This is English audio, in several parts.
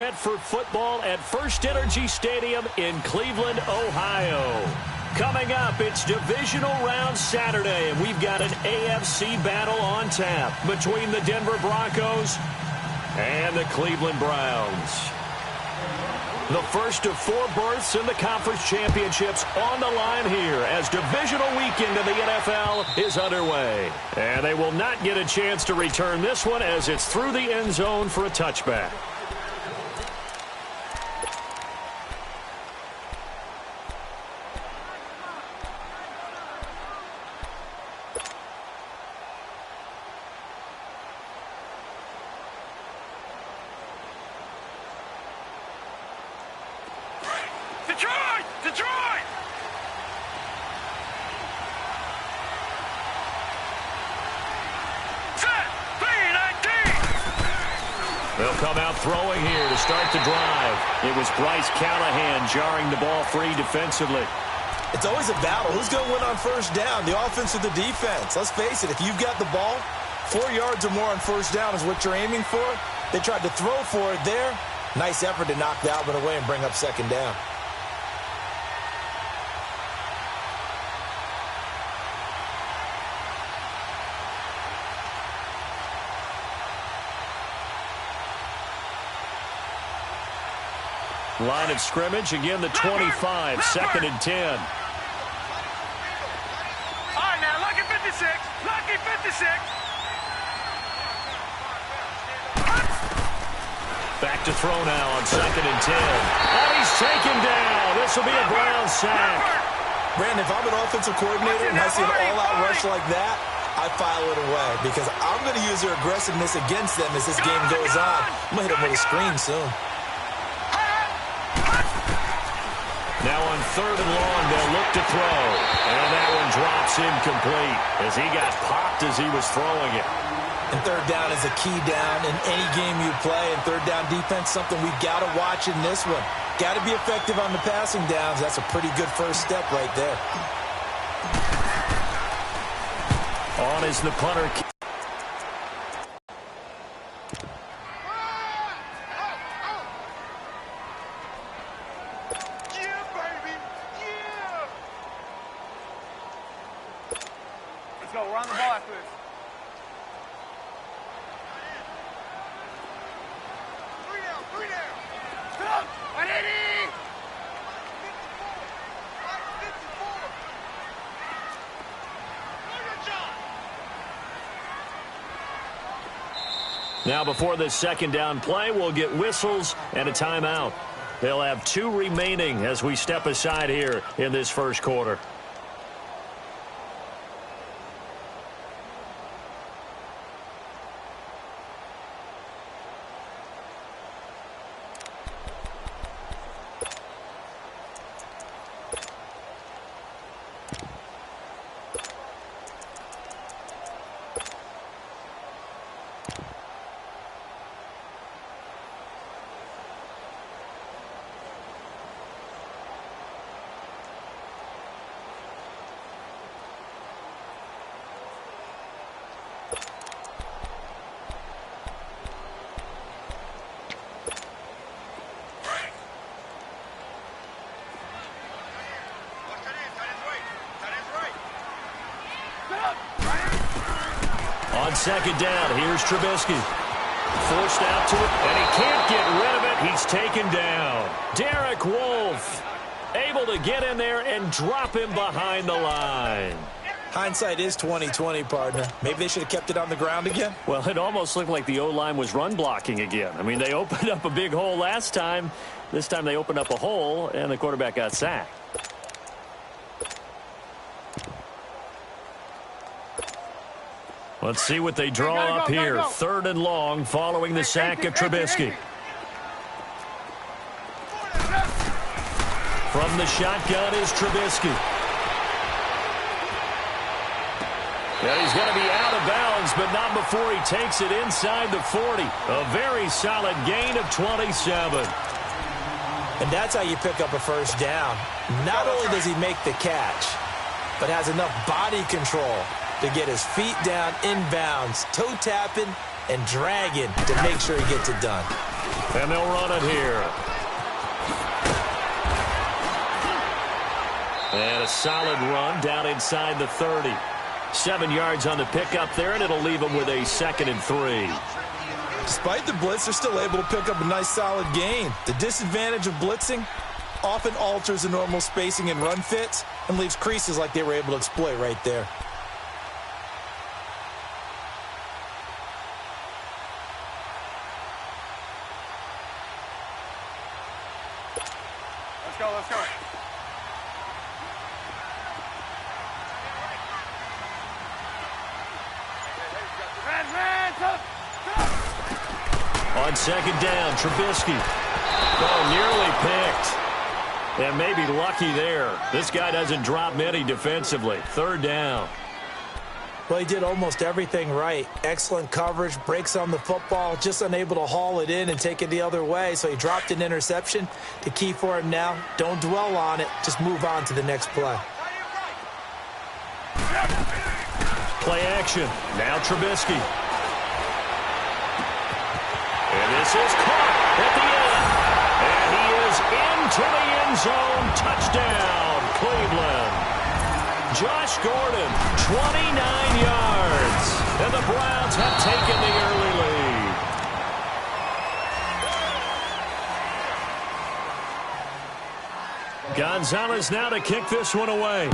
For football at First Energy Stadium in Cleveland, Ohio. Coming up, it's divisional round Saturday, and we've got an AFC battle on tap between the Denver Broncos and the Cleveland Browns. The first of 4 berths in the conference championships on the line here as divisional weekend in the NFL is underway. And they will not get a chance to return this one as it's through the end zone for a touchback. Detroit! Set! 3-19! They'll come out throwing here to start the drive. It was Bryce Callahan jarring the ball free defensively. It's always a battle. Who's going to win on first down, the offense or the defense? Let's face it, if you've got the ball, 4 yards or more on first down is what you're aiming for. They tried to throw for it there. Nice effort to knock the Alvin away and bring up second down. Line of scrimmage, again the 25, second and 10. All right, now, lucky 56. Lucky 56. Back to throw now on second and 10. And he's taken down. This will be a Brown sack. Brandon, if I'm an offensive coordinator and I see an all-out rush like that, I file it away because I'm going to use their aggressiveness against them as this game goes on. I'm going to hit them with a screen soon. Now on third and long, they'll look to throw. And that one drops incomplete as he got popped as he was throwing it. And third down is a key down in any game you play. And third down defense, something we've got to watch in this one. Got to be effective on the passing downs. That's a pretty good first step right there. On is the punter. Run the ball after this. 3 down. 180! Now before this second down play, we'll get whistles and a timeout. They'll have 2 remaining as we step aside here in this first quarter. On second down, here's Trubisky. Forced out to it, and he can't get rid of it. He's taken down. Derek Wolfe able to get in there and drop him behind the line. Hindsight is 20/20, partner. Maybe they should have kept it on the ground again. Well, it almost looked like the O-line was run blocking again. I mean, they opened up a big hole last time. This time they opened up a hole, and the quarterback got sacked. Let's see what they draw up here. Third and long following the sack of Trubisky. From the shotgun is Trubisky. And he's going to be out of bounds, but not before he takes it inside the 40. A very solid gain of 27. And that's how you pick up a first down. Not only does he make the catch, but has enough body control to get his feet down inbounds, toe tapping and dragging to make sure he gets it done. And they'll run it here. And a solid run down inside the 30. 7 yards on the pickup there, and it'll leave them with a 2nd and 3. Despite the blitz, they're still able to pick up a nice solid gain. The disadvantage of blitzing often alters the normal spacing and run fits and leaves creases like they were able to exploit right there. Let's go, let's go. On 2nd down, Trubisky. Oh, nearly picked. And maybe lucky there. This guy doesn't drop many defensively. 3rd down. Well, he did almost everything right. Excellent coverage, breaks on the football, just unable to haul it in and take it the other way. So he dropped an interception. The key for him now, don't dwell on it. Just move on to the next play. Play action. Now Trubisky. And this is caught at the end. And he is into the end zone. Touchdown, Cleveland. Josh Gordon, 29 yards. And the Browns have taken the early lead. Gonzalez now to kick this one away.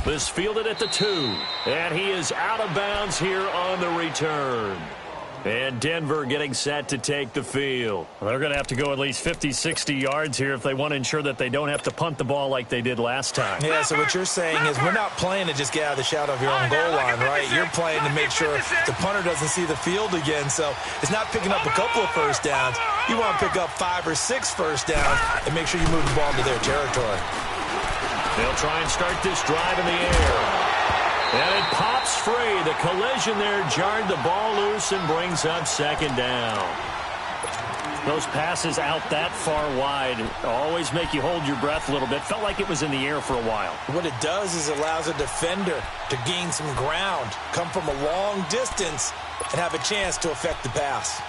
This fielded at the 2. And he is out of bounds here on the return. And Denver getting set to take the field. Well, they're going to have to go at least 50, 60 yards here if they want to ensure that they don't have to punt the ball like they did last time. Yeah, so what you're saying is we're not playing to just get out of the shadow of your own goal line, right? You're playing to make sure the punter doesn't see the field again. So it's not picking up a couple of first downs. You want to pick up 5 or 6 first downs and make sure you move the ball into their territory. They'll try and start this drive in the air. And it pops free. The collision there jarred the ball loose and brings up 2nd down. Those passes out that far wide always make you hold your breath a little bit. Felt like it was in the air for a while. What it does is it allows a defender to gain some ground, come from a long distance, and have a chance to affect the pass.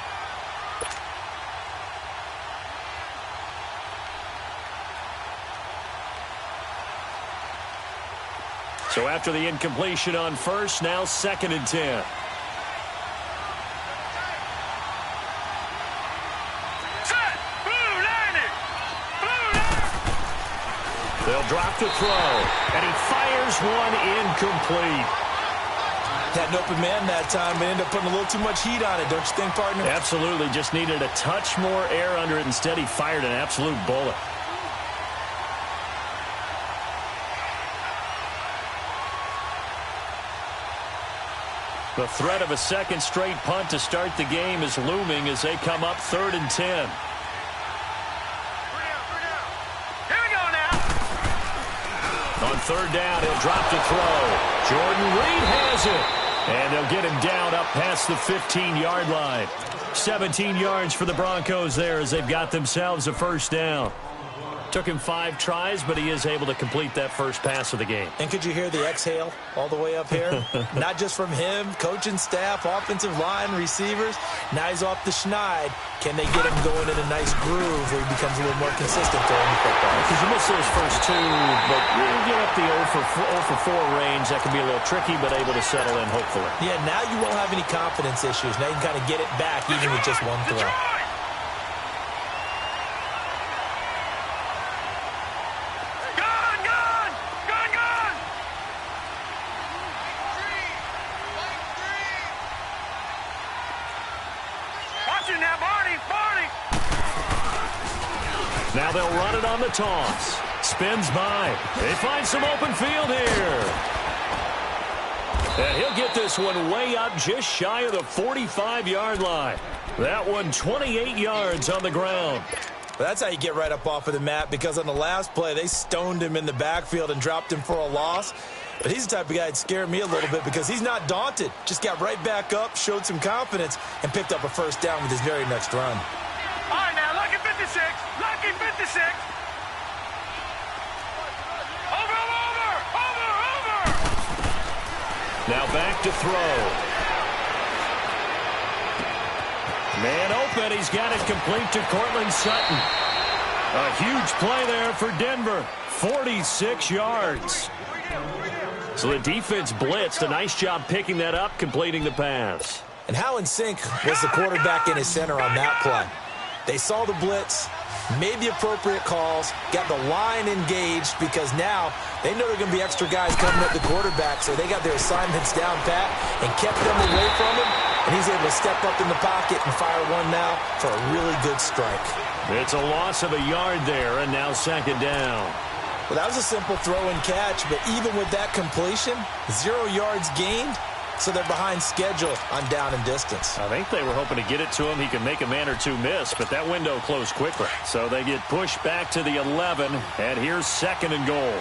So after the incompletion on first, now 2nd and 10. Set! Blue line it! Blue line! They'll drop the throw, and he fires one incomplete. Had an open man that time, but ended up putting a little too much heat on it, don't you think, partner? Absolutely, just needed a touch more air under it. Instead, he fired an absolute bullet. The threat of a 2nd straight punt to start the game is looming as they come up 3rd and 10. Here we go now. On 3rd down, he'll drop the throw. Jordan Reed has it. And they'll get him down up past the 15-yard line. 17 yards for the Broncos there as they've got themselves a first down. Took him 5 tries, but he is able to complete that first pass of the game. And could you hear the exhale all the way up here? Not just from him, coaching staff, offensive line, receivers. Now he's off the schneid. Can they get him going in a nice groove where he becomes a little more consistent throwing the football? Because you miss those first 2, but you get up the 0 for 4 range. That can be a little tricky, but able to settle in, hopefully. Yeah, now you won't have any confidence issues. Now you can kind of get it back even with just one throw. Now they'll run it on the toss. Spins by. They find some open field here. And he'll get this one way up just shy of the 45-yard line. That one 28 yards on the ground. That's how you get right up off of the mat, because on the last play, they stoned him in the backfield and dropped him for a loss. But he's the type of guy that scared me a little bit because he's not daunted. Just got right back up, showed some confidence, and picked up a first down with his very next run. All right, now, lucky 56. Lucky 56. Over. Now back to throw. Man open. He's got it complete to Cortland Sutton. A huge play there for Denver. 46 yards. So the defense blitzed. A nice job picking that up, completing the pass. And how in sync was the quarterback in his center on that play? They saw the blitz, made the appropriate calls, got the line engaged because now they know there are going to be extra guys coming at the quarterback, so they got their assignments down pat and kept them away from him, and he's able to step up in the pocket and fire one now for a really good strike. It's a loss of a yard there, and now second down. Well, that was a simple throw and catch, but even with that completion, 0 yards gained, so they're behind schedule on down and distance. I think they were hoping to get it to him. He could make a man or two miss, but that window closed quickly. So they get pushed back to the 11, and here's second and goal.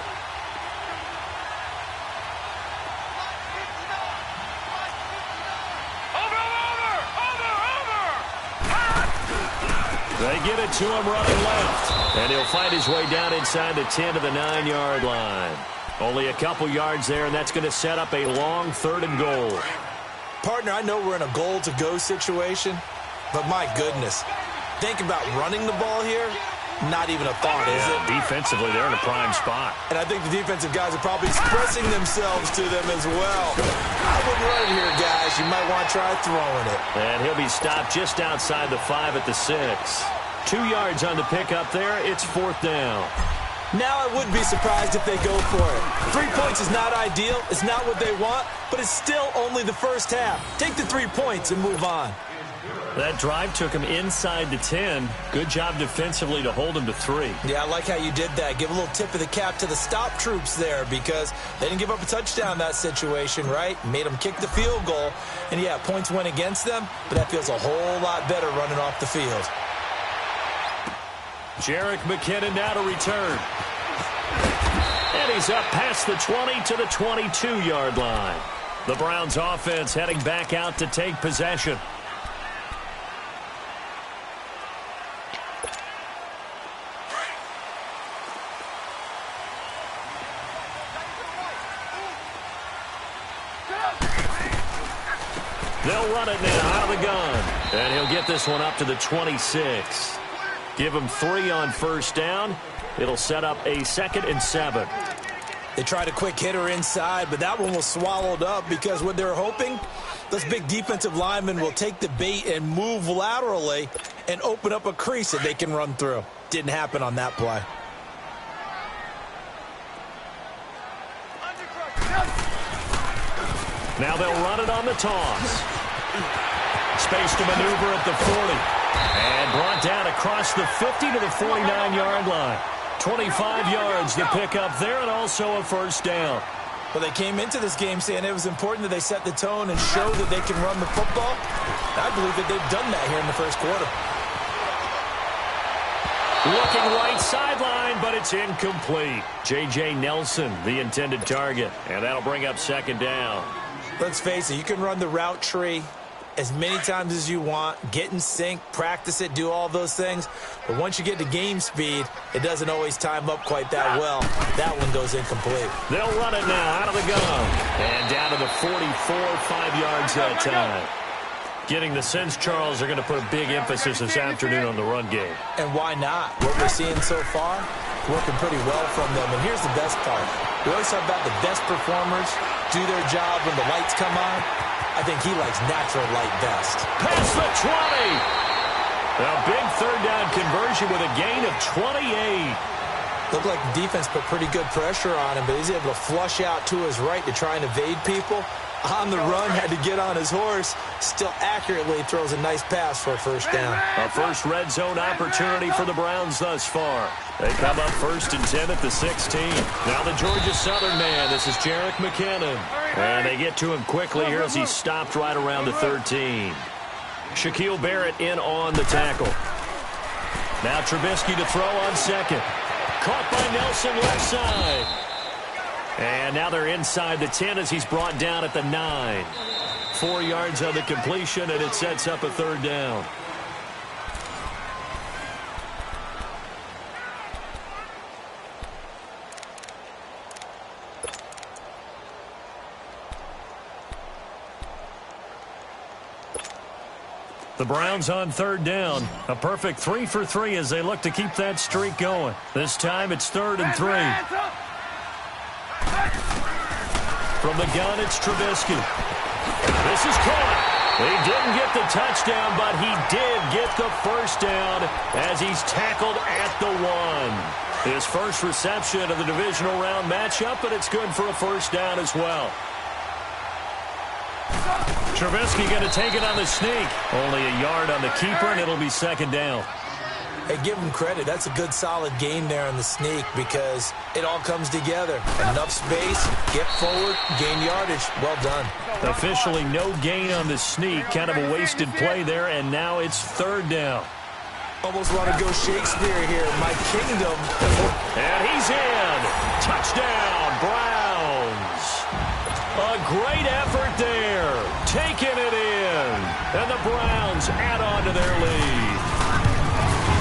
They get it to him running left, and he'll find his way down inside the 10 to the 9-yard line. Only a couple yards there, and that's going to set up a long third and goal. Partner, I know we're in a goal-to-go situation, but my goodness, think about running the ball here. Not even a thought, is it? Defensively, they're in a prime spot. And I think the defensive guys are probably expressing themselves to them as well. I wouldn't run it here, guys. You might want to try throwing it. And he'll be stopped just outside the 5 at the 6. 2 yards on the pickup there. It's fourth down. Now I wouldn't be surprised if they go for it. 3 points is not ideal. It's not what they want, but it's still only the first half. Take the 3 points and move on. That drive took him inside the 10. Good job defensively to hold him to 3. Yeah, I like how you did that. Give a little tip of the cap to the stop troops there because they didn't give up a touchdown in that situation, right? Made them kick the field goal. And, yeah, points went against them, but that feels a whole lot better running off the field. Jerick McKinnon now to return. And he's up past the 20 to the 22-yard line. The Browns offense heading back out to take possession. They'll run it now out of the gun. And he'll get this one up to the 26. Give him 3 on first down. It'll set up a 2nd and 7. They tried a quick hitter inside, but that one was swallowed up because what they're hoping, those big defensive linemen will take the bait and move laterally and open up a crease that they can run through. Didn't happen on that play. Now they'll run it on the toss. Space to maneuver at the 40. And brought down across the 50 to the 49-yard line. 25 yards to pick up there and also a first down. Well, they came into this game saying it was important that they set the tone and show that they can run the football. I believe that they've done that here in the first quarter. Looking right sideline, but it's incomplete. J.J. Nelson, the intended target, and that'll bring up second down. Let's face it, you can run the route tree as many times as you want, get in sync, practice it, do all those things. But once you get to game speed, it doesn't always time up quite that well. That one goes incomplete. They'll run it now out of the gun. And down to the 44, 5 yards that time. Getting the sense, Charles, are going to put a big emphasis this afternoon on the run game. And why not? What we're seeing so far, working pretty well from them. And here's the best part. We always talk about the best performers do their job when the lights come on. I think he likes natural light best. Past the 20. A big third down conversion with a gain of 28. Looked like the defense put pretty good pressure on him, but he's able to flush out to his right to try and evade people. On the run, had to get on his horse. Still accurately throws a nice pass for a first down. A first red zone opportunity for the Browns thus far. They come up 1st and 10 at the 16. Now the Georgia Southern man. This is Jerick McKinnon. And they get to him quickly here as he's stopped right around the 13. Shaquille Barrett in on the tackle. Now Trubisky to throw on second. Caught by Nelson left side. And now they're inside the 10 as he's brought down at the 9. 4 yards on the completion, and it sets up a third down. The Browns on third down. A perfect 3 for 3 as they look to keep that streak going. This time it's 3rd and 3. From the gun, it's Trubisky. This is caught. He didn't get the touchdown, but he did get the first down as he's tackled at the 1. His first reception of the divisional round matchup, but it's good for a first down as well. Trubisky going to take it on the sneak. Only a yard on the keeper, and it'll be 2nd down. Hey, give him credit. That's a good, solid gain there on the sneak because it all comes together. Enough space, get forward, gain yardage. Well done. Officially no gain on the sneak. Kind of a wasted play there, and now it's 3rd down. Almost want to go Shakespeare here. My kingdom. And he's in. Touchdown, Browns. A great effort there. Taking it in. And the Browns add on to their lead.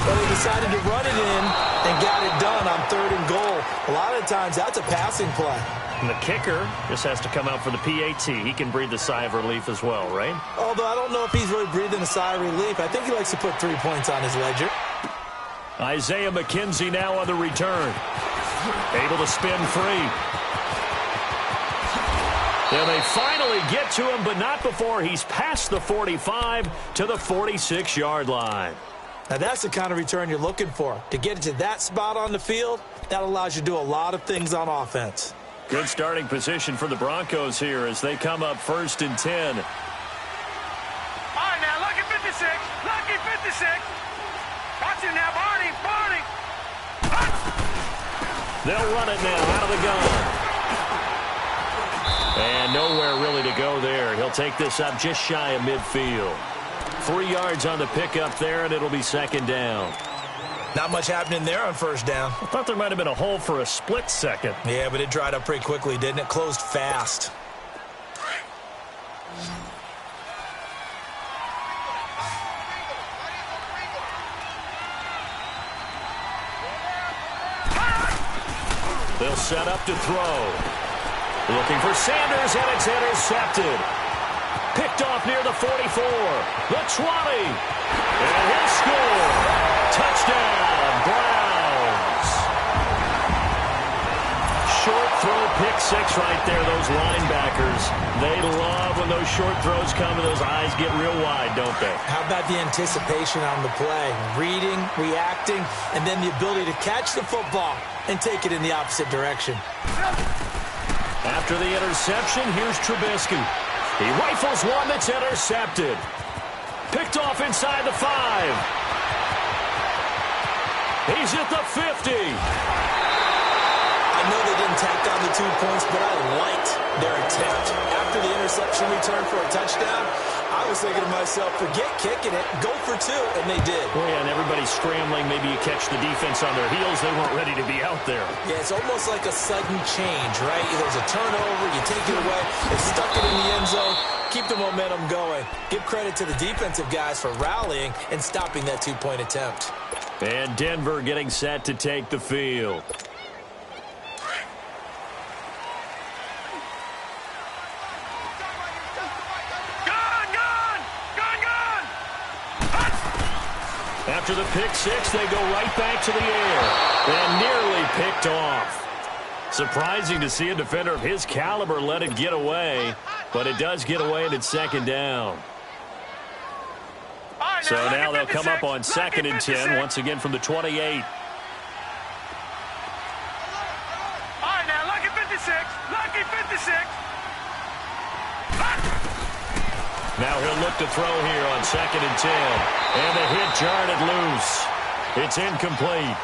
Well, they decided to run it in and got it done on 3rd and goal. A lot of times, that's a passing play. And the kicker just has to come out for the PAT. He can breathe a sigh of relief as well, right? Although I don't know if he's really breathing a sigh of relief. I think he likes to put 3 points on his ledger. Isaiah McKenzie now on the return. Able to spin free. And they finally get to him, but not before he's past the 45 to the 46-yard line. Now, that's the kind of return you're looking for. To get it to that spot on the field, that allows you to do a lot of things on offense. Good starting position for the Broncos here as they come up 1st and 10. All right, now, lucky 56. Lucky 56. Watch it now, Barney. Barney. They'll run it now out of the gun. And nowhere really to go there. He'll take this up just shy of midfield. 3 yards on the pickup there, and it'll be 2nd down. Not much happening there on 1st down. I thought there might have been a hole for a split second. Yeah, but it dried up pretty quickly, didn't it? Closed fast. They'll set up to throw. Looking for Sanders, and it's intercepted. Picked off near the 44, the 20, and he'll score. Touchdown, Browns. Short throw, pick 6 right there, those linebackers. They love when those short throws come and those eyes get real wide, don't they? How about the anticipation on the play? Reading, reacting, and then the ability to catch the football and take it in the opposite direction. After the interception, here's Trubisky. He rifles one that's intercepted. Picked off inside the 5. He's at the 50. I know they didn't tack on the 2 points, but I liked their attempt. After the interception return for a touchdown, I was thinking to myself, forget kicking it, go for 2, and they did. Oh, yeah, and everybody's scrambling. Maybe you catch the defense on their heels. They weren't ready to be out there. Yeah, it's almost like a sudden change, right? There's a turnover, you take it away, they stuck it in the end zone, keep the momentum going. Give credit to the defensive guys for rallying and stopping that 2-point attempt. And Denver getting set to take the field. After the pick 6, they go right back to the air. And nearly picked off. Surprising to see a defender of his caliber let it get away. But it does get away, and it's 2nd down. So now they'll come up on 2nd and 10, once again from the 28. All right, now, lucky 56. Lucky 56. Now he'll look to throw here on 2nd and 10. And the hit jarred loose. It's incomplete.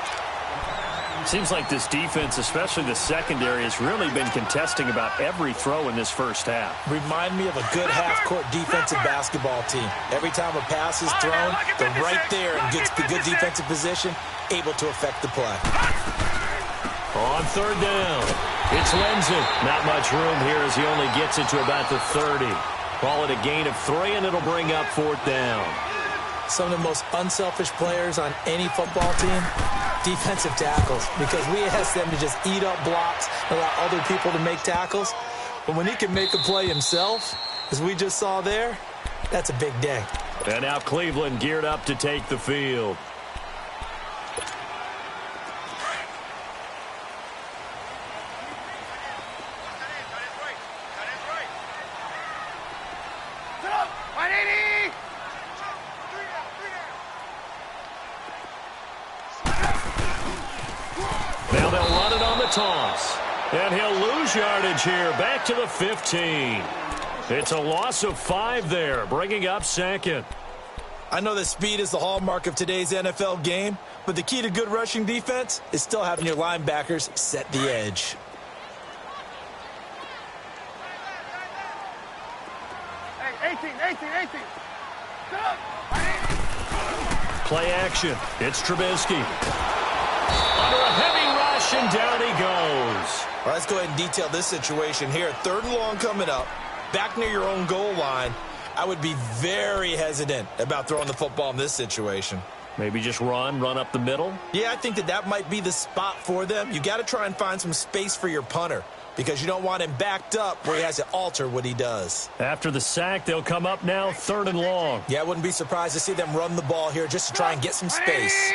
Seems like this defense, especially the secondary, has really been contesting about every throw in this first half. Remind me of a good half-court defensive basketball team. Every time a pass is thrown, they're right there in good defensive position, able to affect the play. On 3rd down, it's Lenzen. Not much room here as he only gets it to about the 30. Call it a gain of 3, and it'll bring up 4th down. Some of the most unselfish players on any football team, defensive tackles, because we ask them to just eat up blocks, allow other people to make tackles. But when he can make a play himself, as we just saw there, that's a big day. And now Cleveland geared up to take the field. Now they'll run it on the toss. And he'll lose yardage here, back to the 15. It's a loss of 5 there, bringing up second. I know that speed is the hallmark of today's NFL game, but the key to good rushing defense is still having your linebackers set the edge. Hey, 18. Play action. It's Trubisky. Under a heavy rush, and down he goes. All right, let's go ahead and detail this situation here. 3rd and long coming up, back near your own goal line. I would be very hesitant about throwing the football in this situation. Maybe just run up the middle? Yeah, I think that might be the spot for them. You got to try and find some space for your punter because you don't want him backed up where he has to alter what he does. After the sack, they'll come up now 3rd and long. Yeah, I wouldn't be surprised to see them run the ball here just to try and get some space.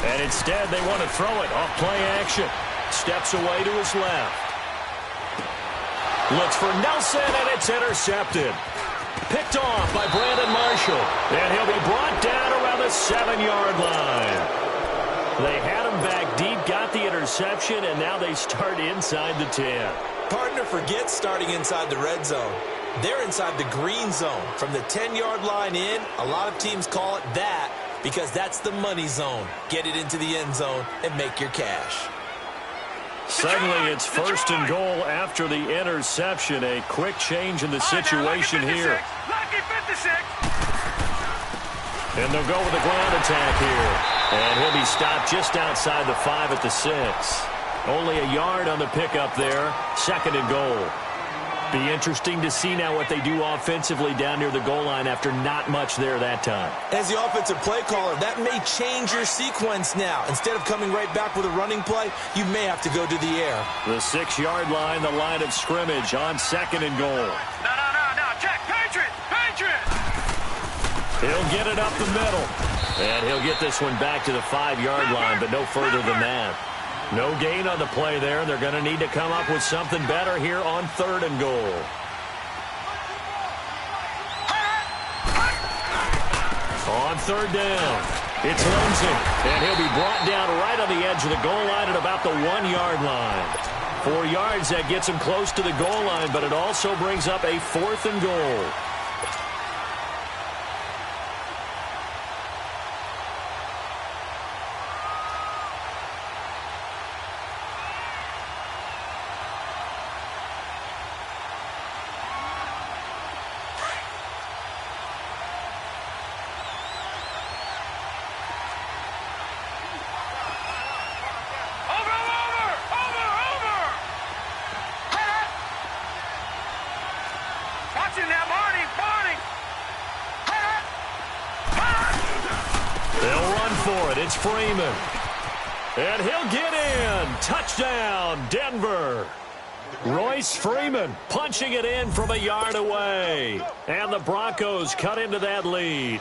And instead, they want to throw it off play action. Steps away to his left. Looks for Nelson, and it's intercepted. Picked off by Brandon Marshall. And he'll be brought down around the 7-yard line. They had him back deep, got the interception, and now they start inside the 10. Partner forgets starting inside the red zone. They're inside the green zone. From the 10-yard line in, a lot of teams call it that because that's the money zone. Get it into the end zone and make your cash. Suddenly, it's 1st and goal after the interception. A quick change in the situation here. Lucky 56. And they'll go with a ground attack here. And he'll be stopped just outside the 5 at the 6. Only a yard on the pickup there. 2nd and goal. Be interesting to see now what they do offensively down near the goal line after not much there that time. As the offensive play caller, that may change your sequence now. Instead of coming right back with a running play, you may have to go to the air. The 6-yard line, the line of scrimmage on 2nd and goal. No. Check. Patriot. He'll get it up the middle. And he'll get this one back to the 5-yard line, but no further than that. No gain on the play there. They're going to need to come up with something better here on 3rd and goal. On 3rd down, it's Lindsay. And he'll be brought down right on the edge of the goal line at about the 1-yard line. 4 yards, that gets him close to the goal line, but it also brings up a 4th and goal. It's Freeman. And he'll get in. Touchdown, Denver. Royce Freeman punching it in from a yard away. And the Broncos cut into that lead.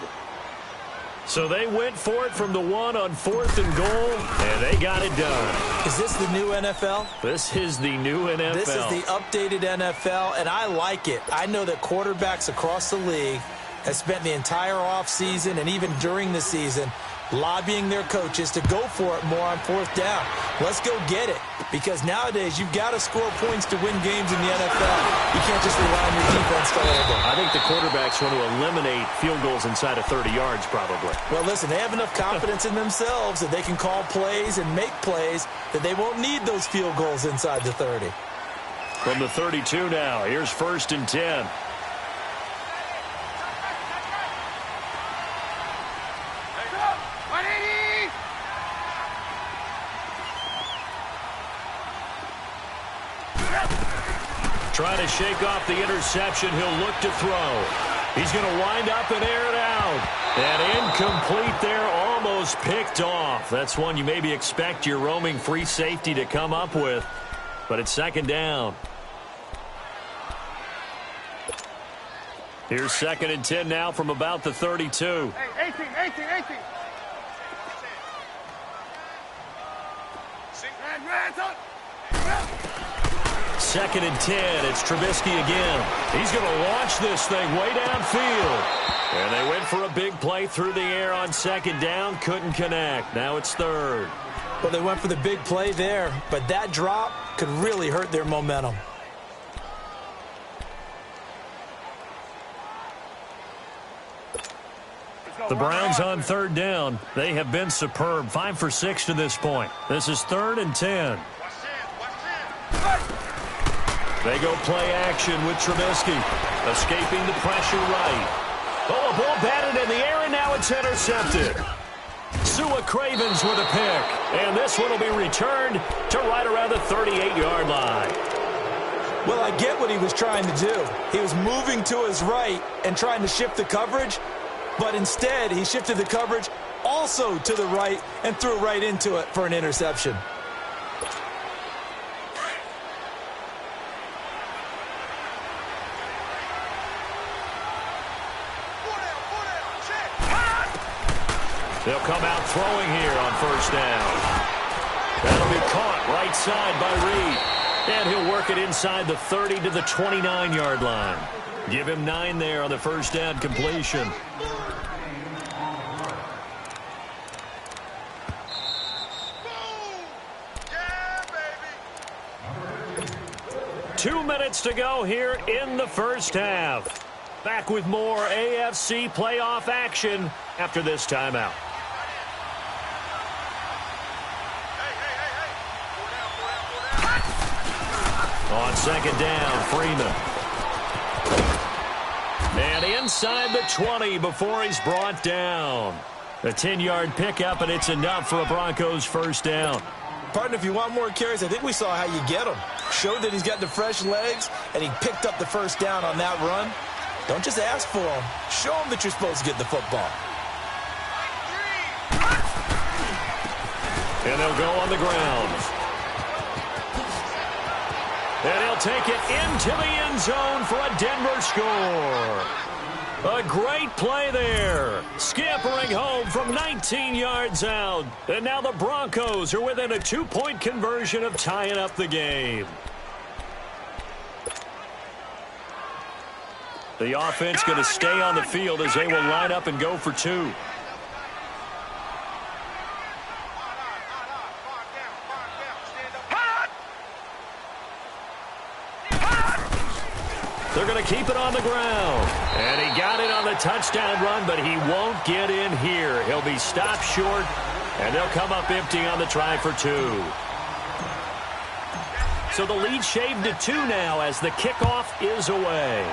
So they went for it from the 1 on 4th and goal, and they got it done. Is this the new NFL? This is the new NFL. This is the updated NFL, and I like it. I know that quarterbacks across the league have spent the entire offseason and even during the season lobbying their coaches to go for it more on 4th down. Let's go get it. Because nowadays, you've got to score points to win games in the NFL. You can't just rely on your defense to hold them. I think the quarterbacks want to eliminate field goals inside of 30 yards, probably. Well, listen, they have enough confidence in themselves that they can call plays and make plays that they won't need those field goals inside the 30. From the 32 now, here's 1st and 10. Trying to shake off the interception. He'll look to throw. He's going to wind up and air it out. And incomplete there, almost picked off. That's one you maybe expect your roaming free safety to come up with. But it's second down. Here's 2nd and 10 now from about the 32. Hey, 18. 2nd and 10. It's Trubisky again. He's going to launch this thing way downfield. And they went for a big play through the air on 2nd down. Couldn't connect. Now it's 3rd. Well, they went for the big play there, but that drop could really hurt their momentum. The Browns on 3rd down. They have been superb. 5 for 6 to this point. This is 3rd and 10. They go play action with Trubisky. Escaping the pressure right. Oh, a ball batted in the air, and now it's intercepted. Sua Cravens with a pick. And this one will be returned to right around the 38-yard line. Well, I get what he was trying to do. He was moving to his right and trying to shift the coverage, but instead he shifted the coverage also to the right and threw right into it for an interception. They'll come out throwing here on 1st down. That'll be caught right side by Reed. And he'll work it inside the 30 to the 29-yard line. Give him 9 there on the 1st down completion. Yeah, baby. 2 minutes to go here in the 1st half. Back with more AFC playoff action after this timeout. On 2nd down, Freeman. And inside the 20 before he's brought down. A 10-yard pickup, and it's enough for a Broncos 1st down. Partner, if you want more carries, I think we saw how you get them. Showed that he's got the fresh legs, and he picked up the 1st down on that run. Don't just ask for them. Show them that you're supposed to get the football. And they'll go on the ground. And he'll take it into the end zone for a Denver score. A great play there. Scampering home from 19 yards out. And now the Broncos are within a 2-point conversion of tying up the game. The offense going to stay on the field as they will line up and go for 2. They're going to keep it on the ground. And he got it on the touchdown run, but he won't get in here. He'll be stopped short, and they'll come up empty on the try for 2. So the lead shaved to 2 now as the kickoff is away.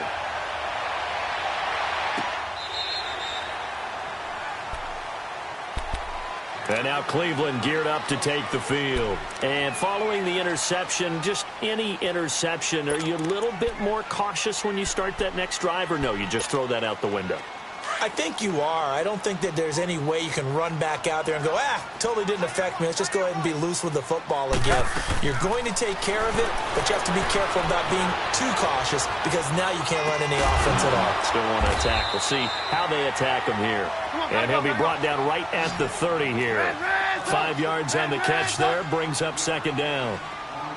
And now Cleveland geared up to take the field. And following the interception, just any interception, are you a little bit more cautious when you start that next drive, or no, you just throw that out the window? I think you are. I don't think that there's any way you can run back out there and go, totally didn't affect me. Let's just go ahead and be loose with the football again. You're going to take care of it, but you have to be careful about being too cautious because now you can't run any offense at all. Still want to attack. We'll see how they attack him here. And he'll be brought down right at the 30 here. 5 yards on the catch there, brings up 2nd down.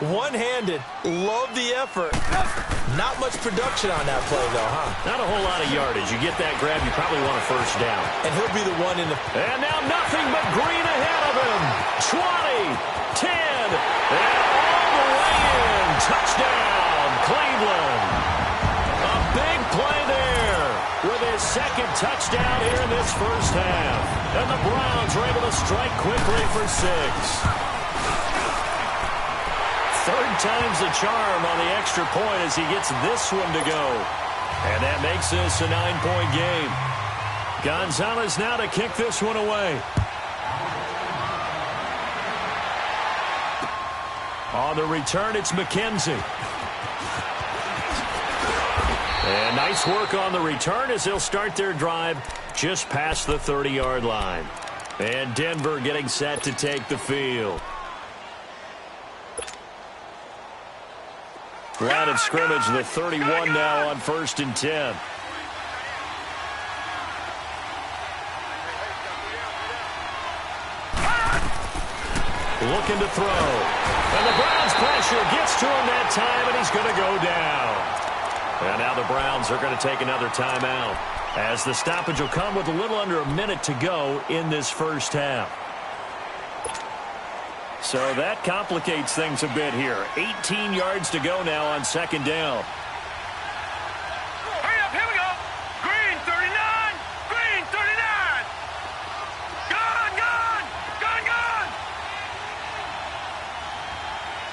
One-handed, love the effort. Not much production on that play, though, huh? Not a whole lot of yardage. You get that grab, you probably want a 1st down. And he'll be the one in the... And now nothing but green ahead of him. 20, 10, and all the way in. Touchdown, Cleveland. A big play there with his 2nd touchdown here in this 1st half. And the Browns are able to strike quickly for 6. 3rd time's the charm on the extra point as he gets this one to go. And that makes this a 9-point game. Gonzalez now to kick this one away. On the return, it's McKenzie. And nice work on the return as they'll start their drive just past the 30-yard line. And Denver getting set to take the field. Line of scrimmage, the 31 now on 1st and 10. Looking to throw. And the Browns pressure gets to him that time, and he's going to go down. And now the Browns are going to take another timeout, as the stoppage will come with a little under a minute to go in this first half. So that complicates things a bit here. 18 yards to go now on 2nd down. Hurry up, here we go. Green 39, green 39. Gone, gone, gone, gone.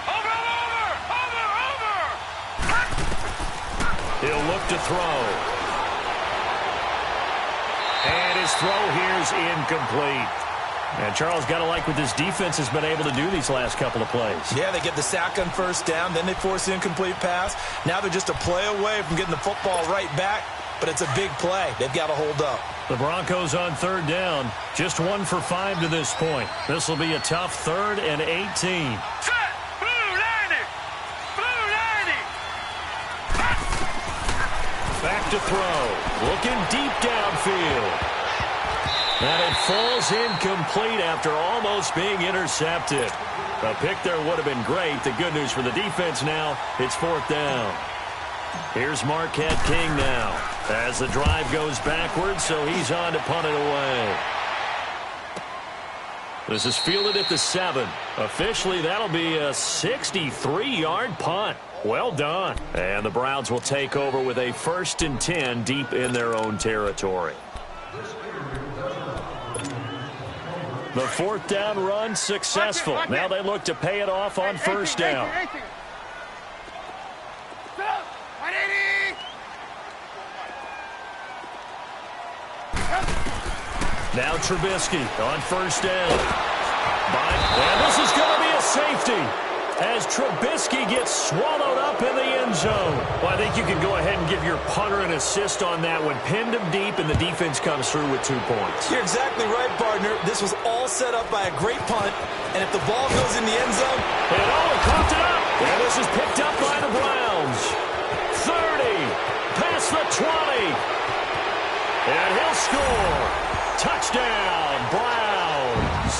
Over, over, over, over. He'll look to throw. And his throw here's incomplete. And Charles, got to like what this defense has been able to do these last couple of plays. Yeah, they get the sack on 1st down, then they force the incomplete pass. Now they're just a play away from getting the football right back, but it's a big play. They've got to hold up. The Broncos on 3rd down, just 1 for 5 to this point. This will be a tough 3rd and 18. Set, blue 90, blue 90. Back to throw, looking deep downfield. And it falls incomplete after almost being intercepted. A pick there would have been great. The good news for the defense now, it's 4th down. Here's Marquette King now as the drive goes backwards, so he's on to punt it away. This is fielded at the 7. Officially, that'll be a 63-yard punt. Well done. And the Browns will take over with a 1st and 10 deep in their own territory. The 4th down run successful. Now they look to pay it off on 1st down. Now Trubisky on 1st down. And this is going to be a safety as Trubisky gets swallowed up in the end zone. Well, I think you can go ahead and give your punter an assist on that one. Pinned him deep, and the defense comes through with 2 points. You're exactly right, partner. This was all set up by a great punt, and if the ball goes in the end zone... And he coughed it up. And this is picked up by the Browns. 30, past the 20. And he'll score. Touchdown, Browns.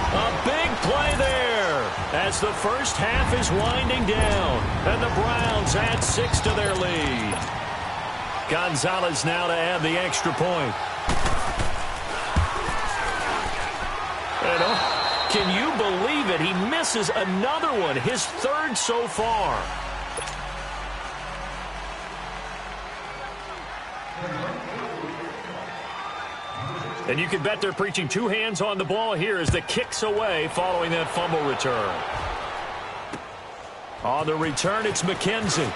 A big play there as the first half is winding down. And the Browns add 6 to their lead. Gonzalez now to add the extra point. And can you believe it? He misses another one, his 3rd so far. And you can bet they're preaching 2 hands on the ball here as the kick's away following that fumble return. On the return, it's McKenzie.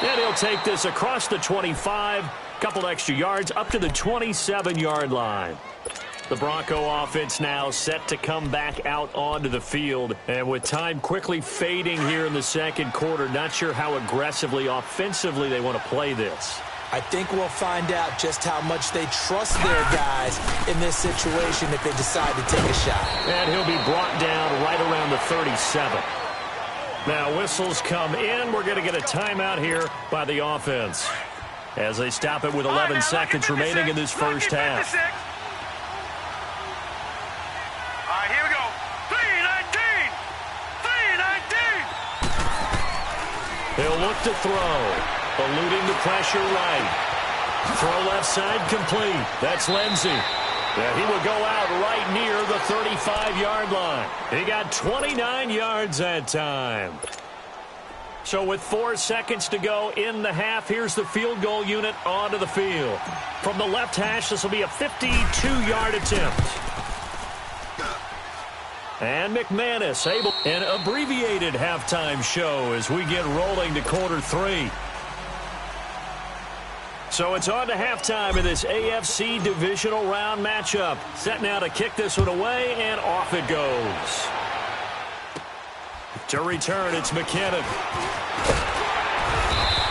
And he'll take this across the 25, couple extra yards, up to the 27-yard line. The Bronco offense now set to come back out onto the field. And with time quickly fading here in the 2nd quarter, not sure how aggressively, offensively they want to play this. I think we'll find out just how much they trust their guys in this situation if they decide to take a shot. And he'll be brought down right around the 37. Now whistles come in. We're going to get a timeout here by the offense as they stop it with 11 seconds remaining in this first half. All right, here we go. 319. 319. He'll look to throw. Eluding the pressure right. Throw left side complete. That's Lindsey. Yeah, he will go out right near the 35-yard line. He got 29 yards that time. So with 4 seconds to go in the half, here's the field goal unit onto the field. From the left hash, this will be a 52-yard attempt. And McManus able an abbreviated halftime show as we get rolling to quarter 3. So it's on to halftime in this AFC divisional round matchup. Set now to kick this one away, and off it goes. To return, it's McKinnon.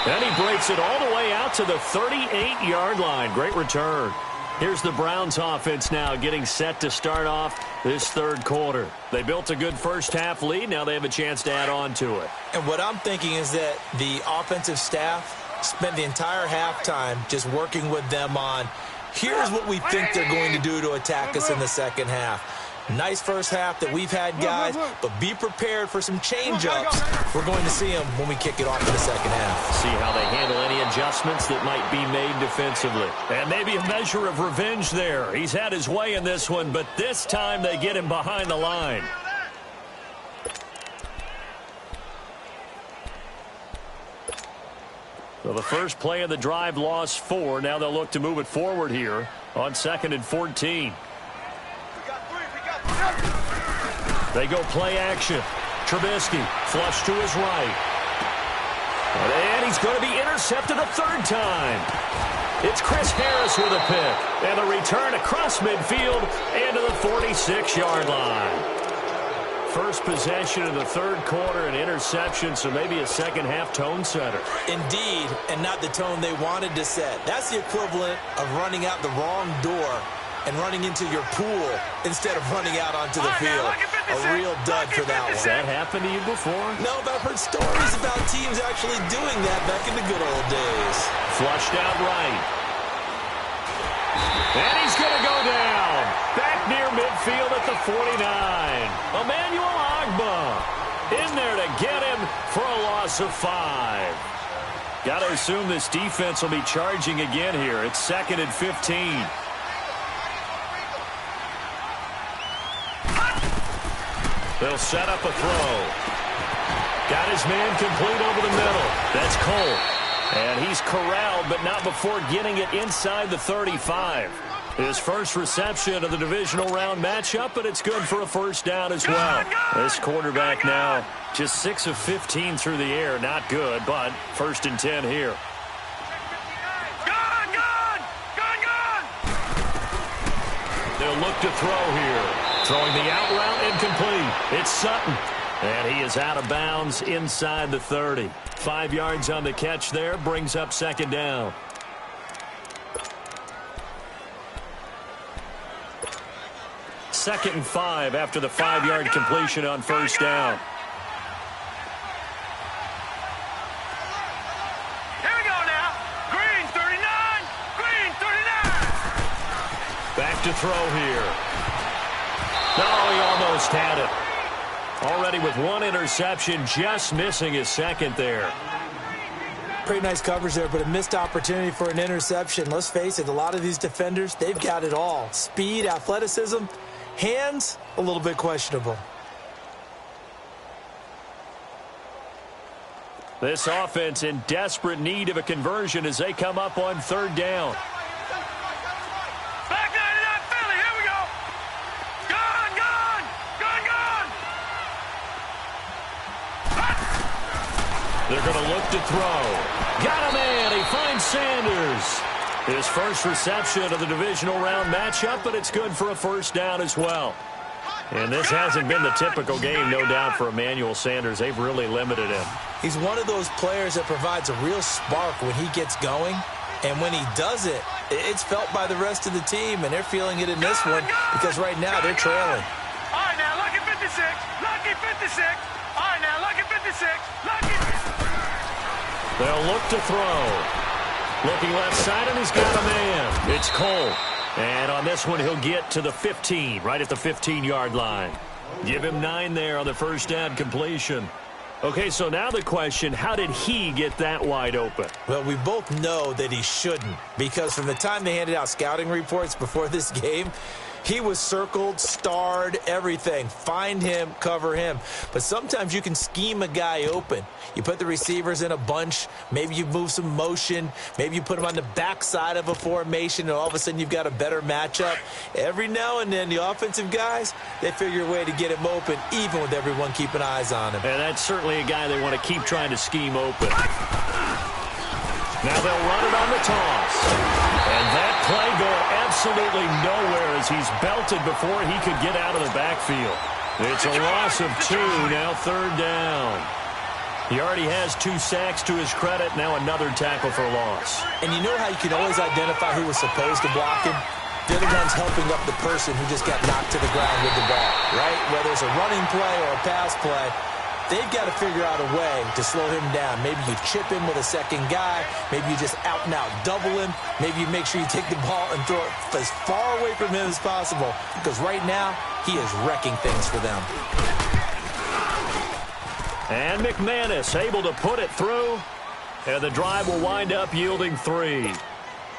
And he breaks it all the way out to the 38-yard line. Great return. Here's the Browns offense now getting set to start off this third quarter. They built a good first half lead. Now they have a chance to add on to it. And what I'm thinking is that the offensive staff spent the entire halftime just working with them on, here's what we think they're going to do to attack us in the second half. Nice first half that we've had, guys, but be prepared for some change-ups. We're going to see them when we kick it off in the second half. See how they handle any adjustments that might be made defensively. And maybe a measure of revenge there. He's had his way in this one, but this time they get him behind the line. So the first play of the drive lost 4. Now they'll look to move it forward here on 2nd and 14. They go play action. Trubisky, flush to his right. And he's going to be intercepted a third time. It's Chris Harris with a pick. And a return across midfield and to the 46-yard line. First possession of the third quarter, an interception, so maybe a second-half tone setter. Indeed, and not the tone they wanted to set. That's the equivalent of running out the wrong door and running into your pool instead of running out onto the field. A real dud for that one. Has that happened to you before? No, but I've heard stories about teams actually doing that back in the good old days. Flushed out right. And he's going to go down. Back near midfield at the 49. Emmanuel Ogbah in there to get him for a loss of 5. Got to assume this defense will be charging again here. It's 2nd and 15. They'll set up a throw. Got his man complete over the middle. That's Cole. And he's corralled, but not before getting it inside the 35. His first reception of the divisional round matchup, but it's good for a first down as well. This quarterback now just 6 of 15 through the air. Not good, but 1st and 10 here. They'll look to throw here. Throwing the out route incomplete. It's Sutton. And he is out of bounds inside the 30. 5 yards on the catch there. Brings up 2nd down. Second and 5 after the 5-yard completion on first down. Here we go now. Green 39. Green 39. Back to throw here. No, he almost had it. Already with 1 interception, just missing his 2nd there. Pretty nice coverage there, but a missed opportunity for an interception. Let's face it, a lot of these defenders, they've got it all. Speed, athleticism, hands, a little bit questionable. This offense in desperate need of a conversion as they come up on 3rd down. Back 99 Philly. Here we go. Gone. They're going to look to throw. Got a man. He finds Sanders. His first reception of the divisional round matchup, but it's good for a first down as well. And this hasn't been the typical game, no doubt, for Emmanuel Sanders. They've really limited him. He's one of those players that provides a real spark when he gets going. And when he does it, it's felt by the rest of the team, and they're feeling it in this one because right now they're trailing. All right, now, lucky 56. Lucky 56. All right, now, lucky 56. Lucky. They'll look to throw. Looking left side, and he's got a man. It's Cole. And on this one, he'll get to the 15, right at the 15-yard line. Give him 9 there on the first down completion. Okay, so now the question, how did he get that wide open? Well, we both know that he shouldn't, because from the time they handed out scouting reports before this game, he was circled, starred, everything. Find him, cover him. But sometimes you can scheme a guy open. You put the receivers in a bunch. Maybe you move some motion. Maybe you put them on the backside of a formation, and all of a sudden you've got a better matchup. Every now and then, the offensive guys, they figure a way to get him open, even with everyone keeping eyes on him. And that's certainly a guy they want to keep trying to scheme open. Now they'll run it on the toss. And that play going absolutely nowhere as he's belted before he could get out of the backfield. It's a loss of 2, now 3rd down. He already has 2 sacks to his credit. Now another tackle for loss. And you know how you can always identify who was supposed to block him? They're the ones helping up the person who just got knocked to the ground with the ball, right? Whether it's a running play or a pass play, they've got to figure out a way to slow him down. Maybe you chip him with a second guy. Maybe you just out-and-out double him. Maybe you make sure you take the ball and throw it as far away from him as possible, because right now he is wrecking things for them. And McManus able to put it through, and the drive will wind up yielding 3.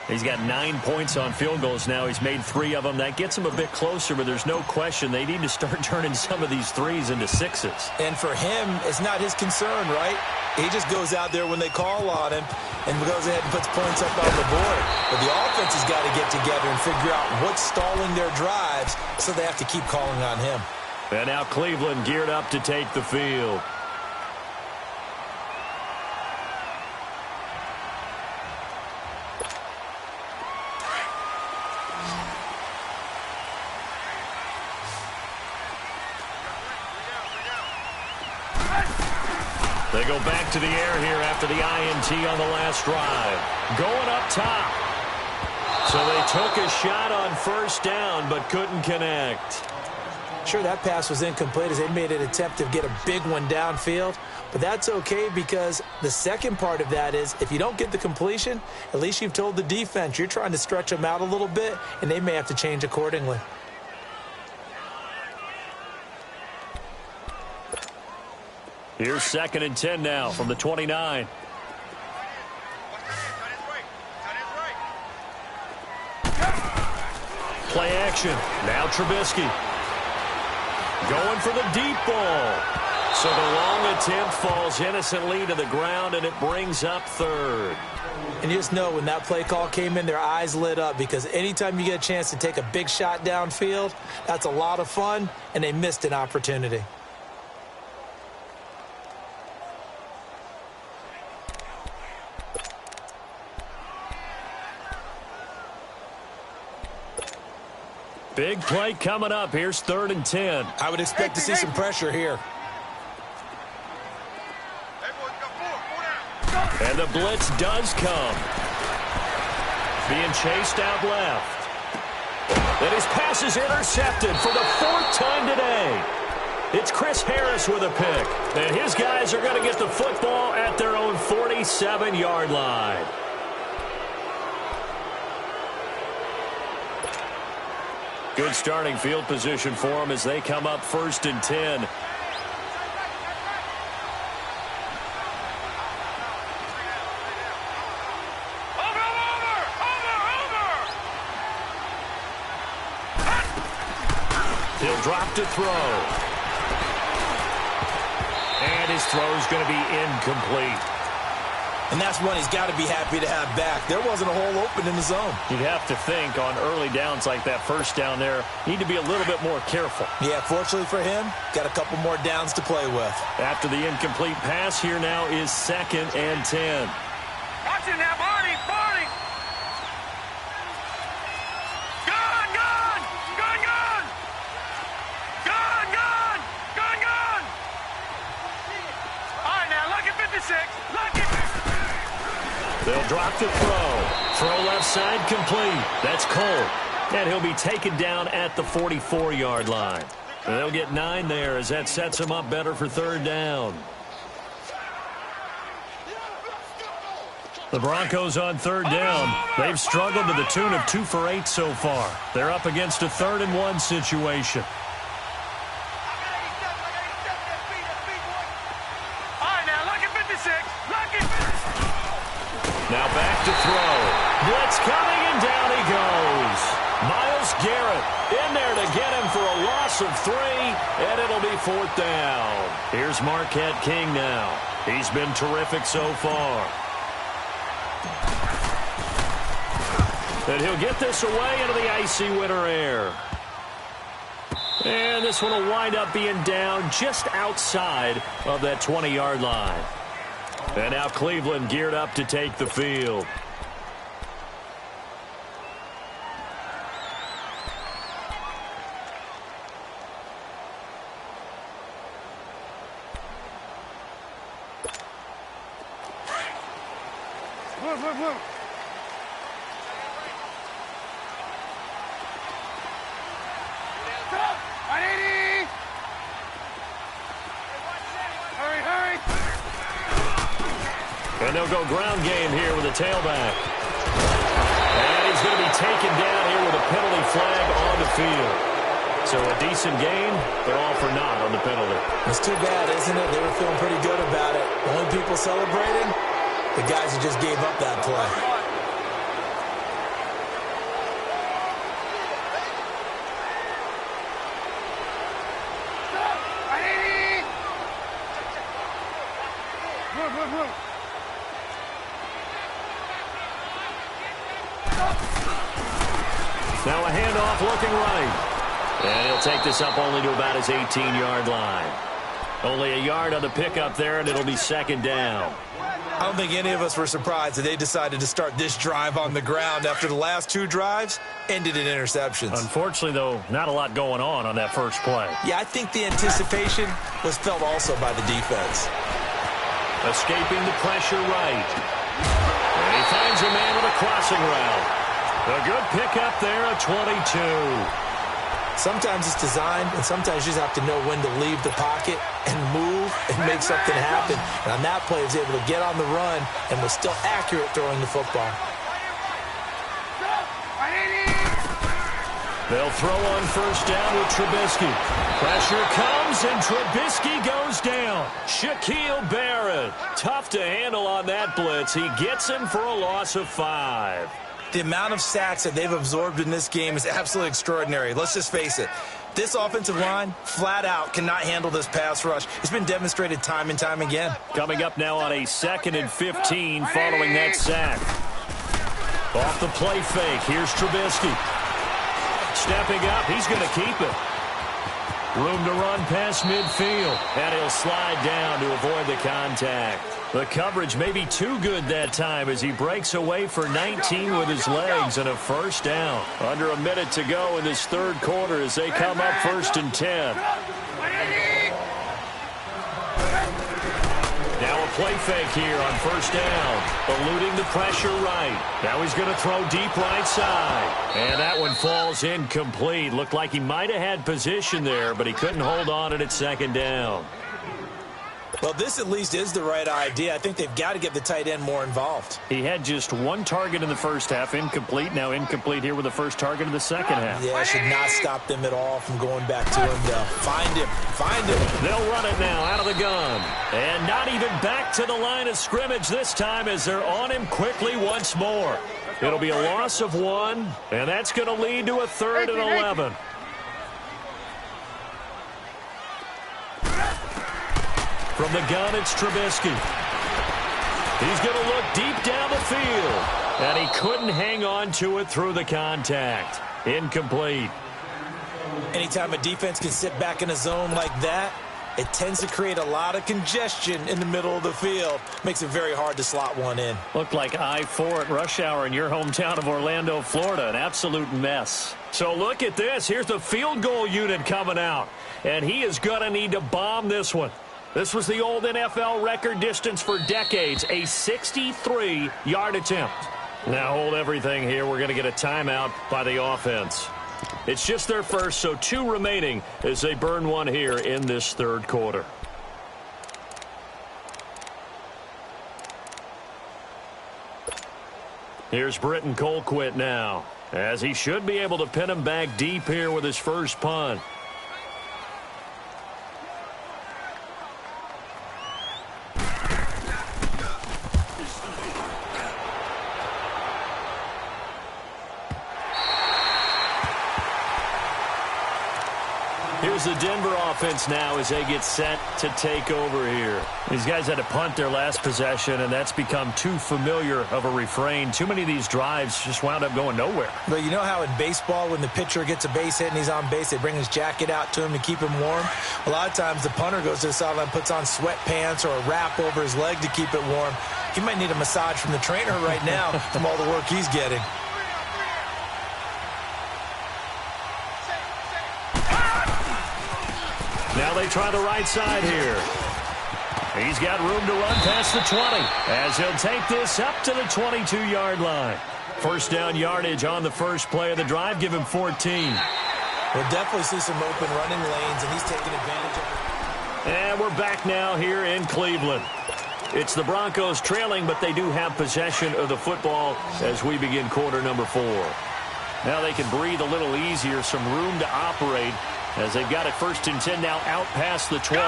He's got 9 points on field goals now. He's made 3 of them. That gets him a bit closer, but there's no question they need to start turning some of these 3s into 6s. And for him, it's not his concern, right? He just goes out there when they call on him and goes ahead and puts points up on the board. But the offense has got to get together and figure out what's stalling their drives, so they have to keep calling on him. And now Cleveland geared up to take the field. They go back to the air here after the INT on the last drive. Going up top. So they took a shot on first down but couldn't connect. Sure, that pass was incomplete as they made an attempt to get a big one downfield. But that's okay, because the second part of that is if you don't get the completion, at least you've told the defense you're trying to stretch them out a little bit, and they may have to change accordingly. Here's 2nd and 10 now from the 29. Play action. Now Trubisky. Going for the deep ball. So the long attempt falls innocently to the ground, and it brings up 3rd. And you just know when that play call came in, their eyes lit up, because anytime you get a chance to take a big shot downfield, that's a lot of fun, and they missed an opportunity. Big play coming up. Here's 3rd and 10. I would expect to see some pressure here. And the blitz does come. Being chased out left. And his pass is intercepted for the 4th time today. It's Chris Harris with a pick. And his guys are going to get the football at their own 47-yard line. Good starting field position for them as they come up 1st and 10. He'll drop to throw. And his throw is going to be incomplete. And that's one he's got to be happy to have back. There wasn't a hole open in the zone. You'd have to think on early downs like that first down there, need to be a little bit more careful. Yeah, fortunately for him, got a couple more downs to play with. After the incomplete pass, here now is 2nd and 10. Watch it now, Barney, Barney! Gun, gun! Gun, gun! Gun, gun! Gun, gun! All right, now, look at 56. Look at... They'll drop the throw. Throw left side complete. That's Cole. And he'll be taken down at the 44-yard line. And they'll get 9 there as that sets them up better for 3rd down. The Broncos on 3rd down. They've struggled to the tune of 2 for 8 so far. They're up against a 3rd and 1 situation. All right, now, look at 56. Look at... Now back to throw. Blitz coming, and down he goes. Myles Garrett in there to get him for a loss of 3, and it'll be 4th down. Here's Marquette King now. He's been terrific so far. And he'll get this away into the icy winter air. And this one will wind up being down just outside of that 20-yard line. And now Cleveland geared up to take the field. move. Hurry. And they'll go ground game here with a tailback. And he's going to be taken down here with a penalty flag on the field. So a decent game, but all for naught on the penalty. It's too bad, isn't it? They were feeling pretty good about it. Only people celebrating, the guys who just gave up that play. Now a handoff looking right. And he'll take this up only to about his 18-yard line. Only a yard on the pickup there, and it'll be second down. I don't think any of us were surprised that they decided to start this drive on the ground after the last two drives ended in interceptions. Unfortunately, though, not a lot going on that first play. Yeah, I think the anticipation was felt also by the defense. Escaping the pressure right. And he finds a man with a crossing route. A good pickup there at 22. Sometimes it's designed, and sometimes you just have to know when to leave the pocket and move and make something happen. And on that play, he was able to get on the run and was still accurate throwing the football. They'll throw on first down with Trubisky. Pressure comes, and Trubisky goes down. Shaquille Barrett, tough to handle on that blitz. He gets him for a loss of 5. The amount of sacks that they've absorbed in this game is absolutely extraordinary. Let's just face it. This offensive line, flat out, cannot handle this pass rush. It's been demonstrated time and time again. Coming up now on a 2nd and 15 following that sack. Off the play fake, here's Trubisky. Stepping up, he's going to keep it. Room to run past midfield, and he'll slide down to avoid the contact. The coverage may be too good that time as he breaks away for 19 with his legs and a first down. Under a minute to go in this third quarter as they come up 1st and 10. Now a play fake here on first down. Eluding the pressure right. Now he's going to throw deep right side. And that one falls incomplete. Looked like he might have had position there, but he couldn't hold on it at second down. Well, this at least is the right idea. I think they've got to get the tight end more involved. He had just one target in the first half, incomplete. Now incomplete here with the first target of the second half. Yeah, should not stop them at all from going back to him, though. Find him. They'll run it now out of the gun. And not even back to the line of scrimmage this time as they're on him quickly once more. It'll be a loss of 1, and that's going to lead to a 3rd and 11. From the gun, it's Trubisky. He's going to look deep down the field. And he couldn't hang on to it through the contact. Incomplete. Anytime a defense can sit back in a zone like that, it tends to create a lot of congestion in the middle of the field. Makes it very hard to slot one in. Looked like I-4 at rush hour in your hometown of Orlando, Florida. An absolute mess. So look at this. Here's the field goal unit coming out. And he is going to need to bomb this one. This was the old NFL record distance for decades, a 63-yard attempt. Now hold everything here. We're going to get a timeout by the offense. It's just their first, so 2 remaining as they burn one here in this third quarter. Here's Britton Colquitt now, as he should be able to pin him back deep here with his first punt. Here's the Denver offense now as they get set to take over here. These guys had to punt their last possession, and that's become too familiar of a refrain. Too many of these drives just wound up going nowhere. But you know how in baseball, when the pitcher gets a base hit and he's on base, they bring his jacket out to him to keep him warm? A lot of times the punter goes to the sideline, puts on sweatpants or a wrap over his leg to keep it warm. He might need a massage from the trainer right now from all the work he's getting. Now they try the right side here. He's got room to run past the 20 as he'll take this up to the 22-yard line. First down yardage on the first play of the drive. Give him 14. We'll definitely see some open running lanes, and he's taking advantage of it. And we're back now here in Cleveland. It's the Broncos trailing, but they do have possession of the football as we begin quarter number 4. Now they can breathe a little easier, some room to operate as they've got it first and 10 now out past the 20.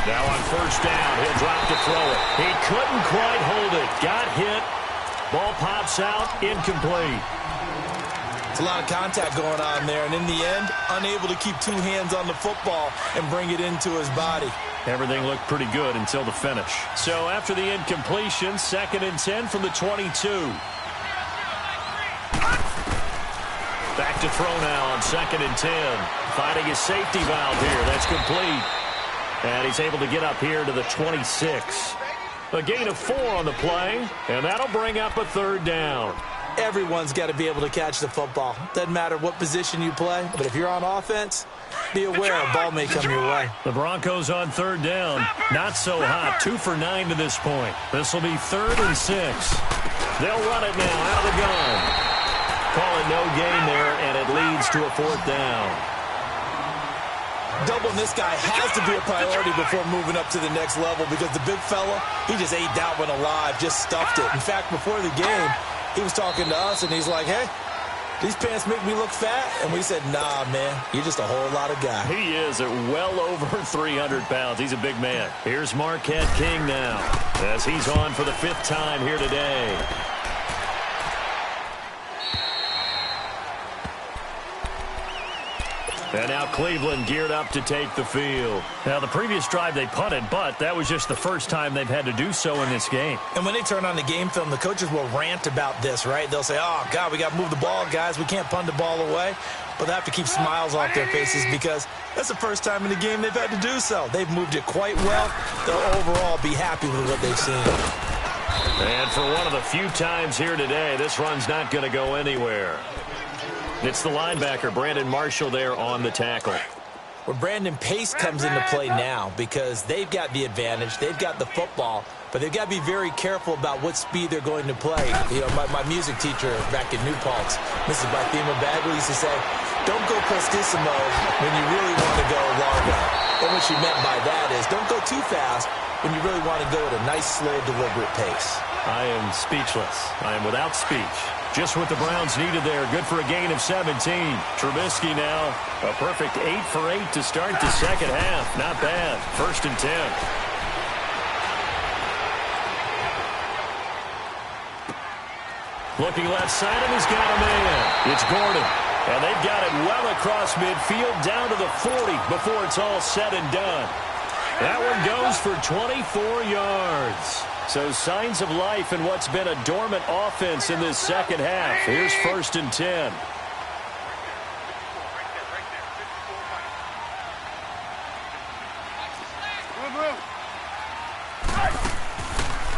Now on first down, he'll drop to throw it. He couldn't quite hold it. Got hit. Ball pops out, incomplete. It's a lot of contact going on there, and in the end, unable to keep two hands on the football and bring it into his body. Everything looked pretty good until the finish. So after the incompletion, second and 10 from the 22. Back to throw now on second and 10. Finding his safety valve here. That's complete. And he's able to get up here to the 26. A gain of 4 on the play, and that'll bring up a third down. Everyone's got to be able to catch the football. Doesn't matter what position you play, but if you're on offense, be aware a ball may come your way. The Broncos on third down. Not so hot. 2 for 9 to this point. This will be 3rd and 6. They'll run it now out of the gun. Call it no gain there, and it leads to a 4th down. Doubling this guy has to be a priority before moving up to the next level because the big fella, he just ate that one alive, just stuffed it. In fact, before the game, he was talking to us, and he's like, hey, these pants make me look fat. And we said, nah, man, you're just a whole lot of guy. He is at well over 300 pounds. He's a big man. Here's Marquette King now as he's on for the 5th time here today. And now Cleveland geared up to take the field. Now, the previous drive they punted, but that was just the first time they've had to do so in this game. And when they turn on the game film, the coaches will rant about this, right? They'll say, oh, God, we got to move the ball, guys. We can't punt the ball away. But they have to keep smiles off their faces because that's the first time in the game they've had to do so. They've moved it quite well. They'll overall be happy with what they've seen. And for one of the few times here today, this run's not going to go anywhere. It's the linebacker, Brandon Marshall, there on the tackle. Well, Brandon Pace comes into play now because they've got the advantage. They've got the football, but they've got to be very careful about what speed they're going to play. You know, my music teacher back in New Paltz, Mrs. Barthema Bagley, used to say, don't go prestissimo when you really want to go largo. And what she meant by that is don't go too fast when you really want to go at a nice, slow, deliberate pace. I am speechless. I am without speech. Just what the Browns needed there. Good for a gain of 17. Trubisky now, a perfect 8 for 8 to start the second half. Not bad. 1st and 10. Looking left side, and he's got a man. It's Gordon. And they've got it well across midfield down to the 40 before it's all said and done. That one goes for 24 yards. So signs of life in what's been a dormant offense in this second half. Here's 1st and 10.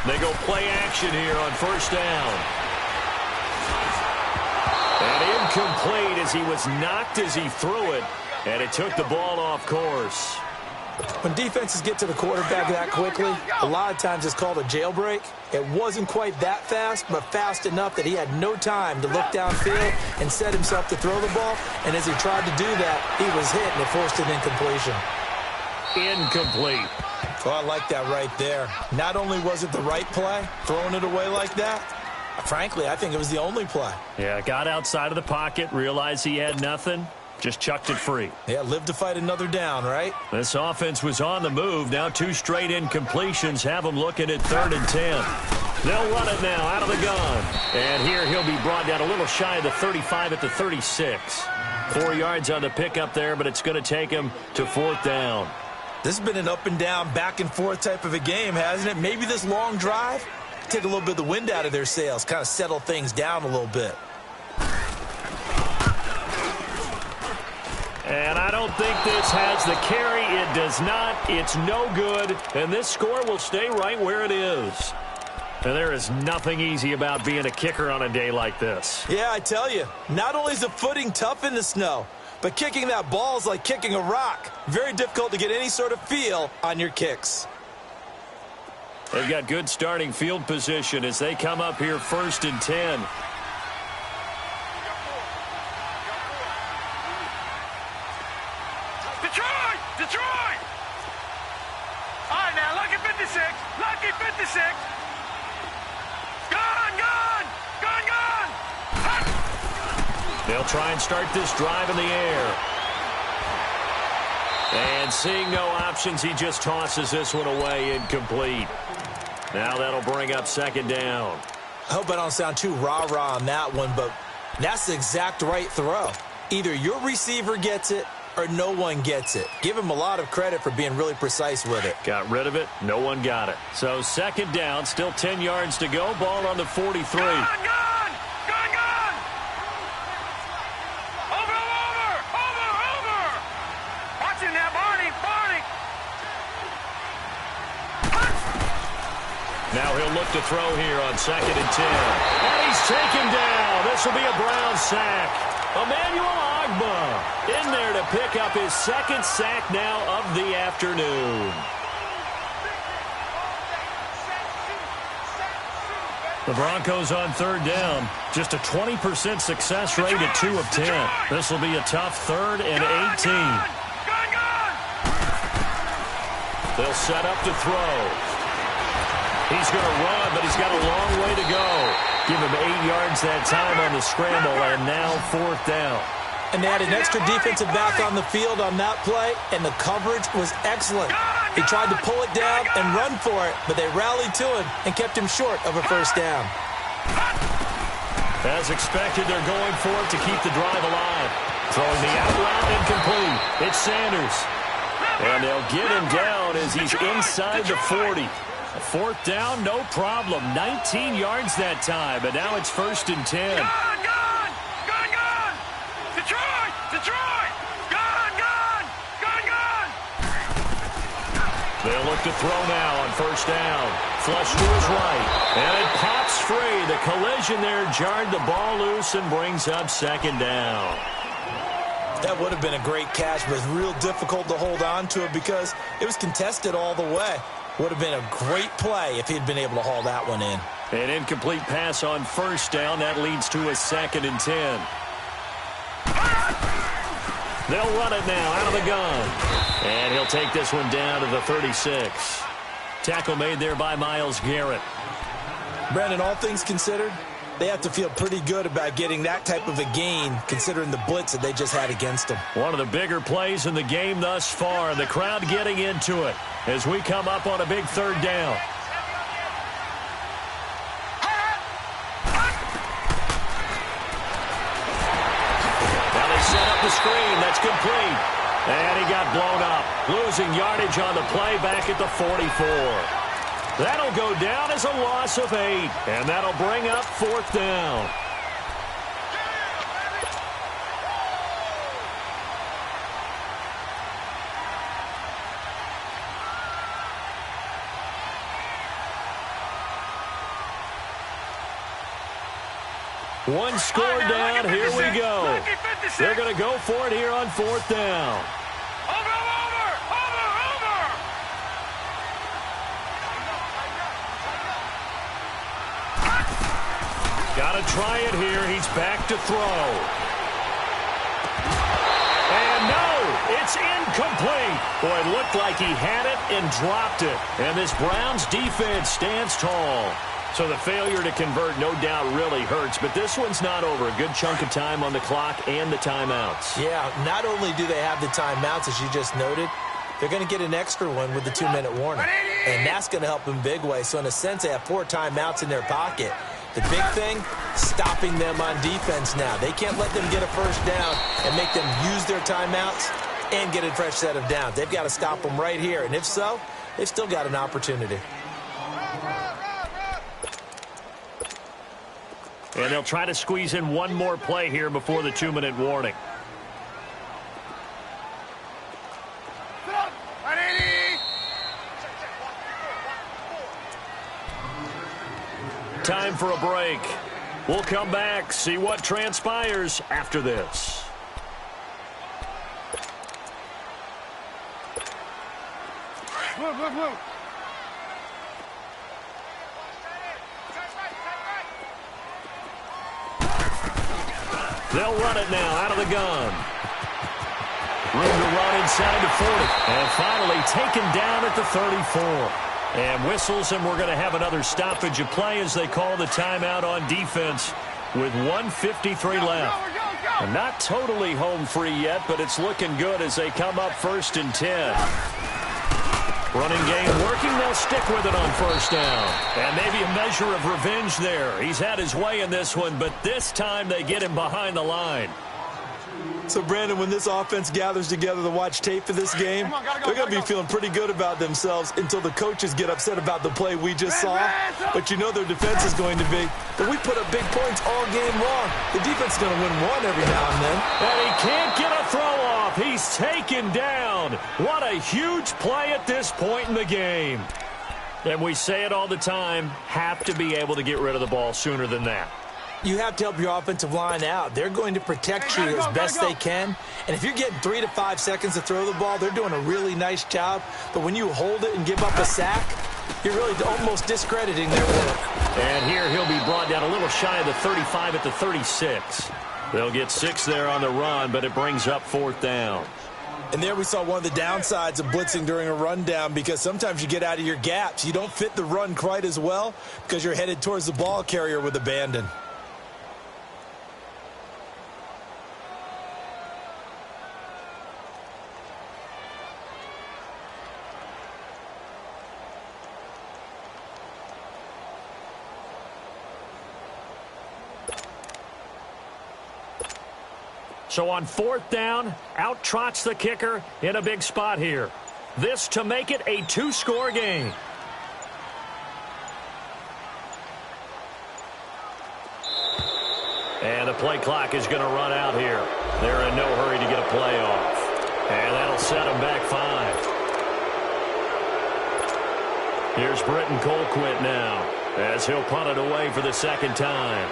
They go play action here on 1st down. And incomplete as he was knocked as he threw it. And it took the ball off course. When defenses get to the quarterback that quickly, a lot of times it's called a jailbreak. It wasn't quite that fast, but fast enough that he had no time to look downfield and set himself to throw the ball. And as he tried to do that, he was hit and it forced an incompletion. Incomplete. Oh, I like that right there. Not only was it the right play, throwing it away like that, frankly, I think it was the only play. Yeah, got outside of the pocket, realized he had nothing. Just chucked it free. Yeah, live to fight another down, right? This offense was on the move. Now 2 straight incompletions have them looking at 3rd and 10. They'll run it now out of the gun. And here he'll be brought down a little shy of the 35 at the 36. 4 yards on the pickup there, but it's going to take him to 4th down. This has been an up and down, back and forth type of a game, hasn't it? Maybe this long drive, take a little bit of the wind out of their sails, kind of settle things down a little bit. And I don't think this has the carry. It does not. It's no good. And this score will stay right where it is. And there is nothing easy about being a kicker on a day like this. Yeah, I tell you, not only is the footing tough in the snow, but kicking that ball is like kicking a rock. Very difficult to get any sort of feel on your kicks. They've got good starting field position as they come up here 1st and 10. Detroit! Detroit! All right, now, lucky 56. Lucky 56. Gone, gone! Gone, gone! Hot! They'll try and start this drive in the air. And seeing no options, he just tosses this one away incomplete. Now that'll bring up 2nd down. I hope I don't sound too rah-rah on that one, but that's the exact right throw. Either your receiver gets it or no one gets it. Give him a lot of credit for being really precise with it. Got rid of it. No one got it. So 2nd down, still 10 yards to go. Ball on the 43. Gone, gone! Gone, gone! Over, over! Over, over! Watching that, Barney! Barney! Now he'll look to throw here on 2nd and 10. And he's taken down. This will be a Brown sack. Emmanuel Ogbah in there to pick up his 2nd sack now of the afternoon. The Broncos on 3rd down. Just a 20% success rate at 2 of 10. This will be a tough 3rd and 18. They'll set up to throw. He's going to run, but he's got a long way to go. Give him 8 yards that time on the scramble, and now 4th down. And they had an extra defensive back on the field on that play, and the coverage was excellent. He tried to pull it down and run for it, but they rallied to him and kept him short of a 1st down. As expected, they're going for it to keep the drive alive. Throwing the out route incomplete. It's Sanders. And they'll get him down as he's inside the 40. 4th down, no problem. 19 yards that time, but now it's 1st and 10. Gone, gone! Gone, gone! Detroit! Detroit! Gone, gone! Gone, gone! They'll look to throw now on 1st down. Flush to his right. And it pops free. The collision there jarred the ball loose and brings up 2nd down. That would have been a great catch, but it's real difficult to hold on to it because it was contested all the way. Would have been a great play if he'd been able to haul that one in. An incomplete pass on 1st down. That leads to a 2nd and 10. They'll run it now out of the gun. And he'll take this one down to the 36. Tackle made there by Myles Garrett. Brandon, all things considered, they have to feel pretty good about getting that type of a gain considering the blitz that they just had against them. One of the bigger plays in the game thus far, and the crowd getting into it as we come up on a big 3rd down. Now they set up the screen. That's complete. And he got blown up. Losing yardage on the play back at the 44. That'll go down as a loss of 8, and that'll bring up 4th down. One score down. Here we go. They're going to go for it here on 4th down. Got to try it here. He's back to throw. And no, it's incomplete. Boy, it looked like he had it and dropped it. And this Browns defense stands tall. So the failure to convert no doubt really hurts, but this one's not over. A good chunk of time on the clock and the timeouts. Yeah, not only do they have the timeouts, as you just noted, they're going to get an extra one with the 2-minute warning. And that's going to help them big way. So in a sense, they have 4 timeouts in their pocket. The big thing, stopping them on defense now. They can't let them get a 1st down and make them use their timeouts and get a fresh set of downs. They've got to stop them right here. And if so, they've still got an opportunity. And they'll try to squeeze in one more play here before the 2-minute warning. Time for a break. We'll come back, see what transpires after this. blue. They'll run it now out of the gun. Room to run inside the 40. And finally taken down at the 34. And whistles, and we're going to have another stoppage of play as they call the timeout on defense with 1:53 left. And not totally home free yet, but it's looking good as they come up 1st and 10. Running game working. They'll stick with it on 1st down. And maybe a measure of revenge there. He's had his way in this one, but this time they get him behind the line. So, Brandon, when this offense gathers together to watch tape for this game, they're going to be feeling pretty good about themselves until the coaches get upset about the play we just saw. But you know their defense is going to be. But we put up big points all game long. The defense is going to win one every now and then. And he can't get a throw off. He's taken down. What a huge play at this point in the game. And we say it all the time, have to be able to get rid of the ball sooner than that. You have to help your offensive line out. They're going to protect you as best they can. And if you're getting 3 to 5 seconds to throw the ball, they're doing a really nice job. But when you hold it and give up a sack, you're really almost discrediting their work. And here he'll be brought down a little shy of the 35 at the 36. They'll get 6 there on the run, but it brings up 4th down. And there we saw one of the downsides of blitzing during a rundown, because sometimes you get out of your gaps. You don't fit the run quite as well because you're headed towards the ball carrier with abandon. So on 4th down, out trots the kicker in a big spot here. This to make it a 2-score game. And the play clock is going to run out here. They're in no hurry to get a play off. And that'll set them back 5. Here's Britton Colquitt now as he'll punt it away for the 2nd time.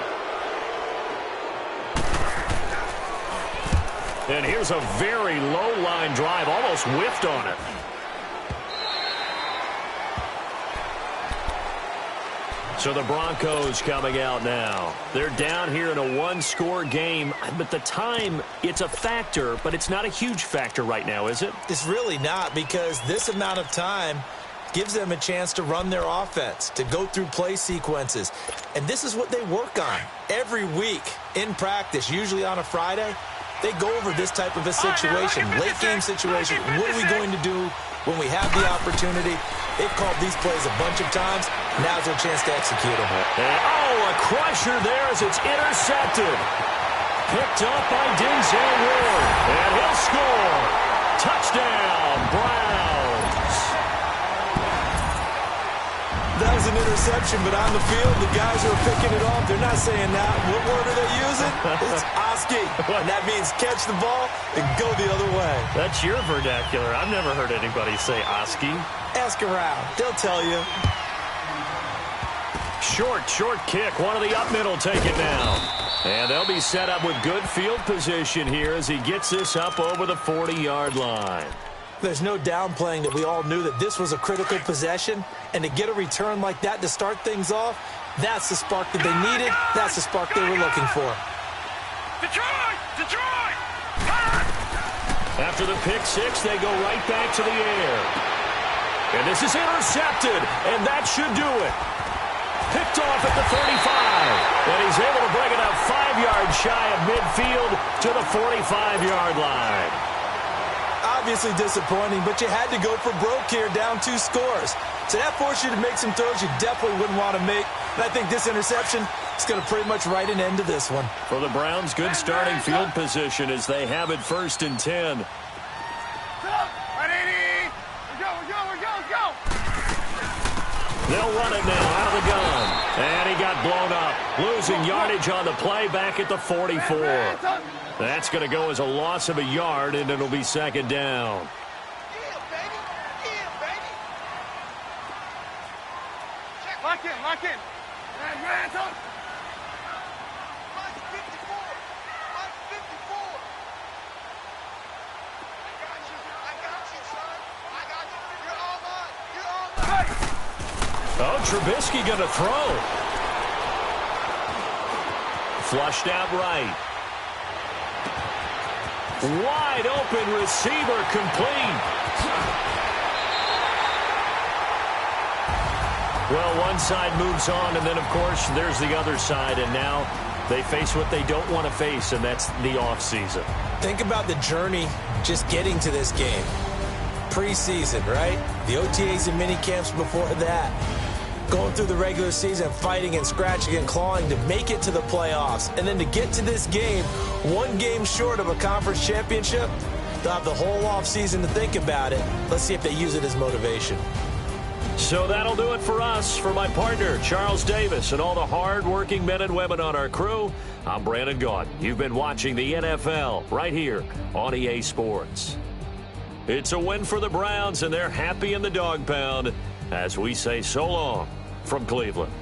And here's a very low line drive, almost whiffed on it. So the Broncos coming out now. They're down here in a 1-score game, but the time, it's a factor, but it's not a huge factor right now, is it? It's really not, because this amount of time gives them a chance to run their offense, to go through play sequences. And this is what they work on every week in practice, usually on a Friday. They go over this type of a situation, late-game situation. What are we going to do when we have the opportunity? They've called these plays a bunch of times. Now's their chance to execute them. Oh, a crusher there as it's intercepted. Picked up by Denzel Ward. And he'll score. Touchdown, Browns. That was an interception, but on the field, the guys who are picking it off, they're not saying that. What word are they using? It's Oski. And that means catch the ball and go the other way. That's your vernacular. I've never heard anybody say Oski. Ask around. They'll tell you. Short kick. One of the up middle take it now. And they'll be set up with good field position here as he gets this up over the 40-yard line. There's no downplaying that we all knew that this was a critical possession, and to get a return like that to start things off, that's the spark that they needed. That's the spark they were looking for. Detroit! After the pick 6, they go right back to the air. And this is intercepted, and that should do it. Picked off at the 35, and he's able to bring it up 5 yards shy of midfield to the 45-yard line. Obviously disappointing, but you had to go for broke here, down 2 scores. So that forced you to make some throws you definitely wouldn't want to make. And I think this interception is going to pretty much write an end to this one. For the Browns, good starting field position as they have it 1st and 10. They'll run it now out of the gun. And he got blown up. Losing yardage on the play back at the 44. That's going to go as a loss of a yard, and it'll be 2nd down. Lock in. Oh, Trubisky going to throw. Flushed out right. Wide open receiver, complete. Well, one side moves on, and then, of course, there's the other side, and now they face what they don't want to face, and that's the offseason. Think about the journey just getting to this game. Preseason, right? The OTAs and mini camps before that. Going through the regular season, fighting and scratching and clawing to make it to the playoffs. And then to get to this game, one game short of a conference championship, they'll have the whole offseason to think about it. Let's see if they use it as motivation. So that'll do it for us. For my partner, Charles Davis, and all the hard-working men and women on our crew, I'm Brandon Gaudin. You've been watching the NFL right here on EA Sports. It's a win for the Browns, and they're happy in the dog pound as we say so long from Cleveland.